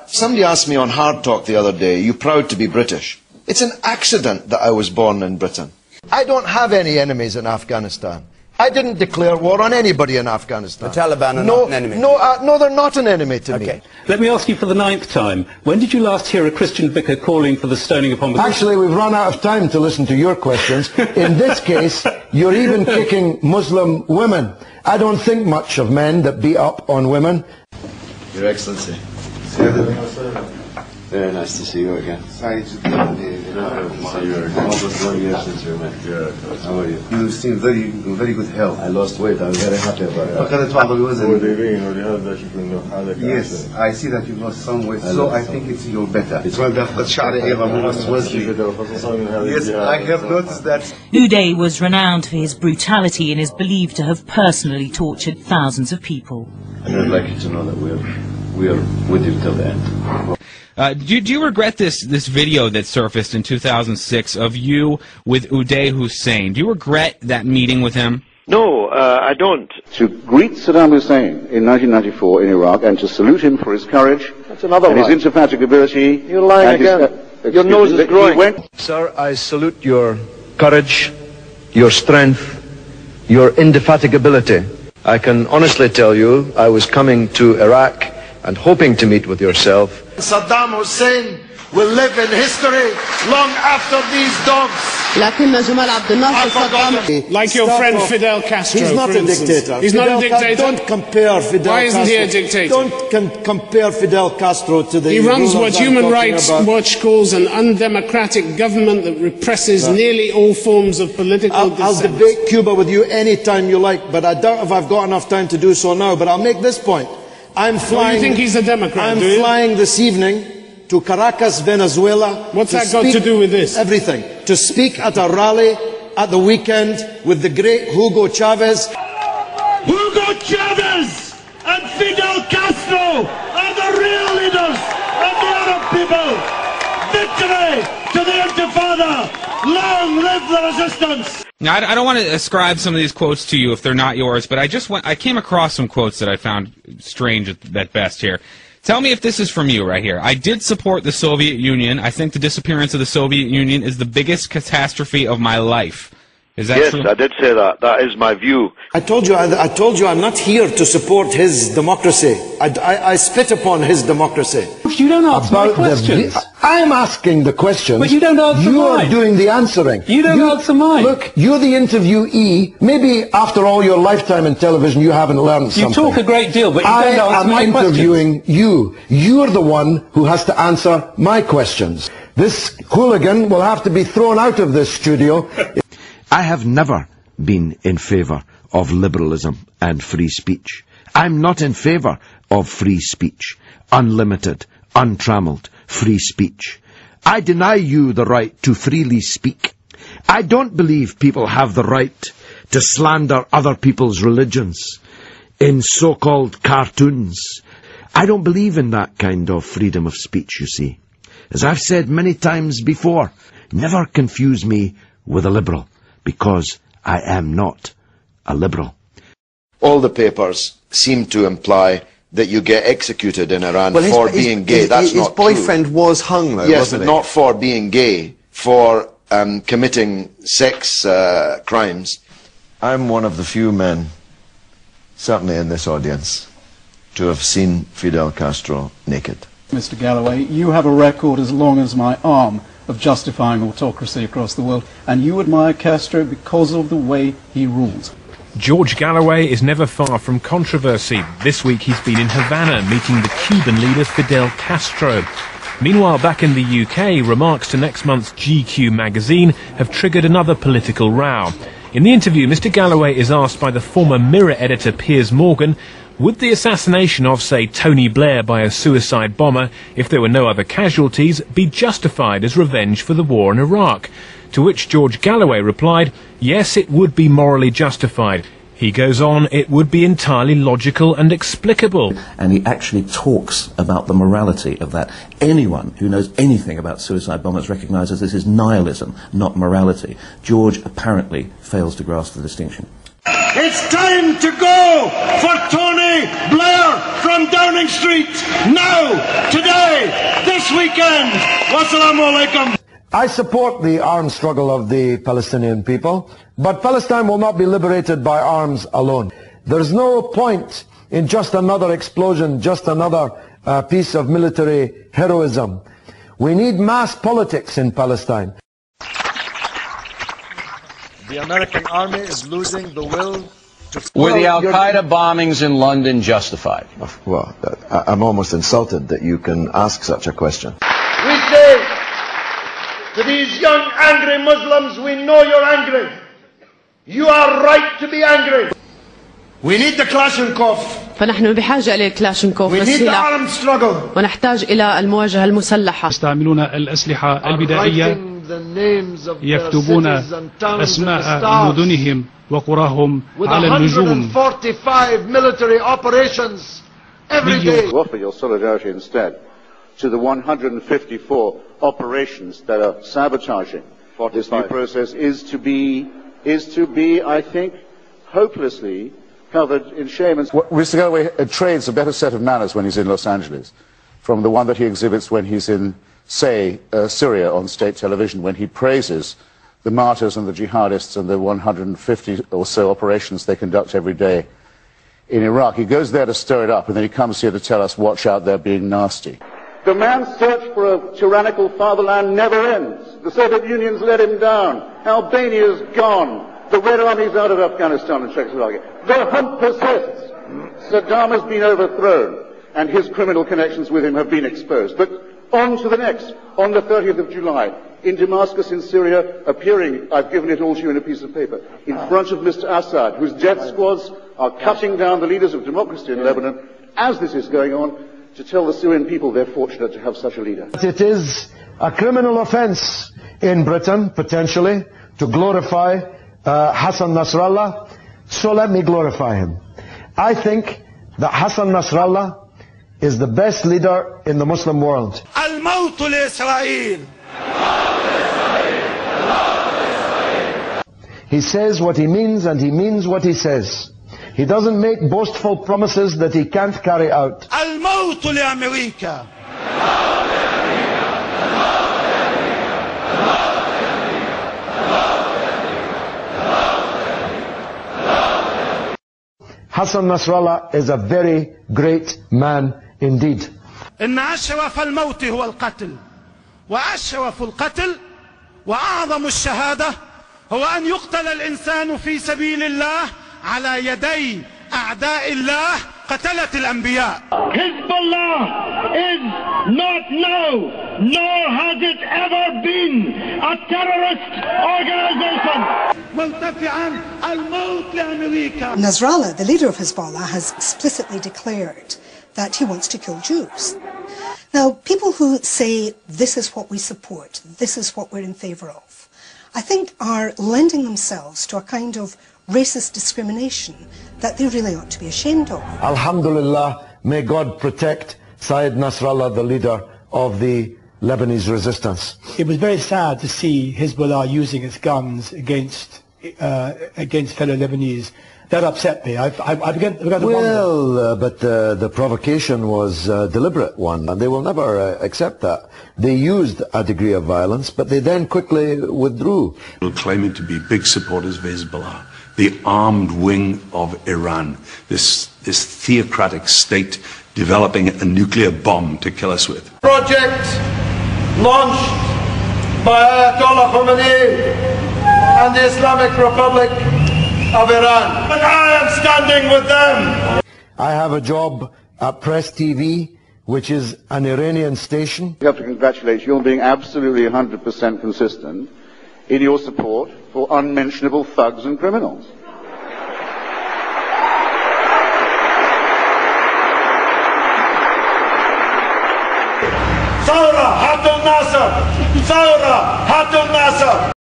Somebody asked me on Hard Talk the other day, "You proud to be British?" It's an accident that I was born in Britain. I don't have any enemies in Afghanistan. I didn't declare war on anybody in Afghanistan. The Taliban are not an enemy. No, they're not an enemy to me. Let me ask you for the 9th time. When did you last hear a Christian vicar calling for the stoning of homosexuals? Actually, we've run out of time to listen to your questions. In this case, you're even kicking Muslim women. I don't think much of men that beat up on women. Your Excellency. Very nice to see you again. Almost 1 year since we met. How are you? You seem very good health. I lost weight. I'm very happy about it. Yes, I see that you've lost some weight, so I think you're better. Yes, I have noticed that. Uday was renowned for his brutality and is believed to have personally tortured thousands of people. And I'd like you to know that we are with you till the end. Do you regret this video that surfaced in 2006 of you with Uday Hussein? Do you regret that meeting with him? No, I don't. To greet Saddam Hussein in 1994 in Iraq and to salute him for his courage and his indefatigability. You're lying again. Your nose is growing. Sir, I salute your courage, your strength, your indefatigability. I can honestly tell you, I was coming to Iraq and hoping to meet with yourself. Saddam Hussein will live in history long after these dogs. Like your friend Fidel Castro, He's not a dictator. He's not a dictator? Don't compare Fidel Castro. Why isn't he a dictator? Don't compare Fidel Castro to the... He runs what Human Rights Watch calls an undemocratic government that represses nearly all forms of political dissent. I'll debate Cuba with you any time you like, but I doubt if I've got enough time to do so now. But I'll make this point. I'm flying... You think he's a Democrat, I'm flying this evening to Caracas, Venezuela. What's that got to do with this? Everything. To speak at a rally at the weekend with the great Hugo Chavez. Hugo Chavez and Fidel Castro are the real leaders of the Arab people. Victory to the Intifada. Long live the resistance. Now, I don't want to ascribe some of these quotes to you if they're not yours, but I came across some quotes that I found strange at best here. Tell me if this is from you right here. I did support the Soviet Union. I think the disappearance of the Soviet Union is the biggest catastrophe of my life. Is that true? Yes, I did say that. That is my view. I told you I'm not here to support his democracy. I spit upon his democracy. You don't answer my questions. I'm asking the questions. But you don't answer You mine. are doing the answering. You don't answer mine. Look, you're the interviewee. Maybe after all your lifetime in television you haven't learned something. You talk a great deal, but you don't answer my questions. I am interviewing you. You're the one who has to answer my questions. This hooligan will have to be thrown out of this studio. I have never been in favour of liberalism and free speech. I'm not in favour of free speech, unlimited, untrammelled free speech. I deny you the right to freely speak. I don't believe people have the right to slander other people's religions in so-called cartoons. I don't believe in that kind of freedom of speech, you see. As I've said many times before, never confuse me with a liberal, because I am not a liberal. All the papers seem to imply that you get executed in Iran for being gay. That's not true. His boyfriend was hung, though, yes, wasn't but not for being gay, for committing sex crimes. I'm one of the few men, certainly in this audience, to have seen Fidel Castro naked. Mr. Galloway, you have a record as long as my arm of justifying autocracy across the world, and you admire Castro because of the way he ruled. George Galloway is never far from controversy. This week he's been in Havana meeting the Cuban leader Fidel Castro. Meanwhile, back in the UK, remarks to next month's GQ magazine have triggered another political row. In the interview, Mr. Galloway is asked by the former Mirror editor Piers Morgan, would the assassination of, say, Tony Blair by a suicide bomber, if there were no other casualties, be justified as revenge for the war in Iraq? To which George Galloway replied, yes, it would be morally justified. He goes on, it would be entirely logical and explicable. And he actually talks about the morality of that. Anyone who knows anything about suicide bombers recognises this is nihilism, not morality. George apparently fails to grasp the distinction. It's time to go for Tony Blair from Downing Street now, today. weekend. Wassalamu alaikum. I support the armed struggle of the Palestinian people, but Palestine will not be liberated by arms alone. There's no point in just another explosion, just another piece of military heroism. We need mass politics in Palestine. The American army is losing the will to... Were the Al-Qaeda bombings in London justified? Well, I'm almost insulted that you can ask such a question. We say to these young angry Muslims, we know you're angry. You are right to be angry. We need the Kalashnikov. فنحن بحاجة إلى الكلاشنكوف We need the armed struggle. ونحتاج إلى المواجهة المسلحة. يستعملون الأسلحة البدائية، يكتبون أسماء مدنهم وقراهم على النجوم. 145 military operations every day. Offer your solidarity instead to the 154 operations that are sabotaging this new process is to be, I think, hopelessly covered in shame. Mr. Galloway trades a better set of manners when he's in Los Angeles from the one that he exhibits when he's in, say, Syria on state television, when he praises the martyrs and the jihadists and the 150 or so operations they conduct every day in Iraq. He goes there to stir it up, and then he comes here to tell us, watch out, they're being nasty. The man's search for a tyrannical fatherland never ends. The Soviet Union's let him down. Albania's gone. The Red Army's out of Afghanistan and Czechoslovakia. The hunt persists. Saddam has been overthrown, and his criminal connections with him have been exposed. But on to the next. On the 30th of July, in Damascus in Syria, appearing, I've given it all to you in a piece of paper, in front of Mr. Assad, whose death squads are cutting down the leaders of democracy in Lebanon, as this is going on, to tell the Syrian people they're fortunate to have such a leader. It is a criminal offense in Britain, potentially, to glorify Hassan Nasrallah, so let me glorify him. I think that Hassan Nasrallah is the best leader in the Muslim world. الموت لإسرائيل. He says what he means and he means what he says. He doesn't make boastful promises that he can't carry out. الموت لأمريكا. Hassan Nasrallah is a very great man indeed. إن أشرف الموت هو القتل، وأشرف القتل وأعظم الشهادة هو أن يقتل الإنسان في سبيل الله على يدي أعداء الله قتلة الأنبياء. Hezbollah is not now, nor has it ever been, a terrorist organization. مرتفعا الموت لأمريكا. Nasrallah, the leader of Hezbollah, has explicitly declared that he wants to kill Jews. Now, people who say this is what we support, this is what we're in favour of, I think are lending themselves to a kind of racist discrimination that they really ought to be ashamed of. Alhamdulillah, may God protect Syed Nasrallah, the leader of the Lebanese resistance. It was very sad to see Hezbollah using its guns against fellow Lebanese. That upset me. I began to wonder. But the provocation was a deliberate one, and they will never accept that. They used a degree of violence, but they then quickly withdrew. Claiming to be big supporters of Hezbollah, the armed wing of Iran, this theocratic state developing a nuclear bomb to kill us with. Project launched by Ayatollah Khomeini and the Islamic Republic of Iran. And I am standing with them. I have a job at Press TV, which is an Iranian station. We have to congratulate you on being absolutely 100% consistent in your support for unmentionable thugs and criminals. Thawra Hatul Nasser! Thawra Hatul Nasser!